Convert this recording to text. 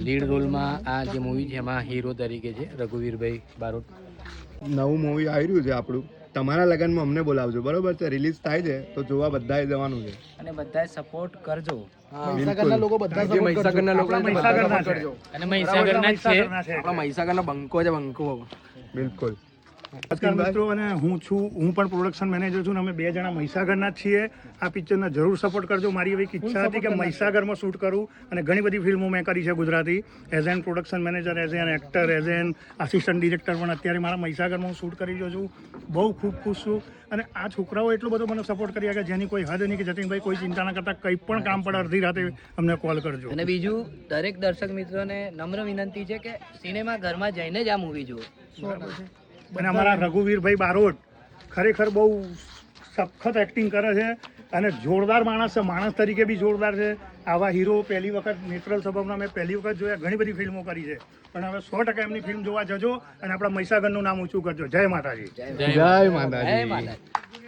Lead રોલમાં આ જે મૂવી છે એમાં હીરો તરીકે છે રઘુવીરભાઈ બારોટ. નવું મૂવી આવી રહ્યું છે આપણું. તમારા લગ્નમાં અમને બોલાવજો, બરોબર છે? રિલીઝ થાય છે તો જોવા બધાએ જવાનું છે અને બધાએ સપોર્ટ કરજો. મહીસાગરના લોકો બધા મહીસાગરના લોકો કરજો. અને મહીસાગરના જ છે. આપણા મહીસાગરનો બંકો છે, બંકો. બિલકુલ. નમસ્કાર મિત્રો, અને હું પણ પ્રોડક્શન મેનેજર છું. અમે 2 જણા મહીસાગરના જ છીએ. આ પિક્ચરને જરૂર સપોર્ટ કરજો. મારી એવી ઈચ્છા હતી કે મહીસાગરમાં શૂટ કરું, અને ઘણી બધી ફિલ્મો મેં કરી છે Gujarati, as an production manager, as an actor, as an assistant director. પણ અત્યારે મારા મહીસાગરમાં હું શૂટ કરી રહ્યો છું. બહુ ખૂબ ખુશ છું. અને આ છોકરાઓ એટલો બધો મને સપોર્ટ કરી કે જેની કોઈ હદ નહીં. કે જતીનભાઈ કોઈ ચિંતા ના કરતા, કંઈ પણ કામ પડે અડધી રાતે અમને કોલ કરજો. અને બીજું દરેક દર્શક મિત્રોને નમ્ર વિનંતી છે કે સિનેમા ઘરમાં જઈને જ આ મૂવી જુઓ. અને અમારા રઘુવીરભાઈ બારોટ ખરેખર બહુ સખત એક્ટિંગ કરે છે અને જોરદાર માણસ છે. માણસ તરીકે બી જોરદાર છે. આવા હીરો પહેલી વખત નેચરલ સ્વભાવના મેં પહેલી વખત જોયા. ઘણી બધી ફિલ્મો કરી છે, પણ હવે 100% એમની ફિલ્મ જોવા જજો અને આપણા મહીસાગરનું નામ ઊંચું કરજો. જય માતાજી. જય માતાજી.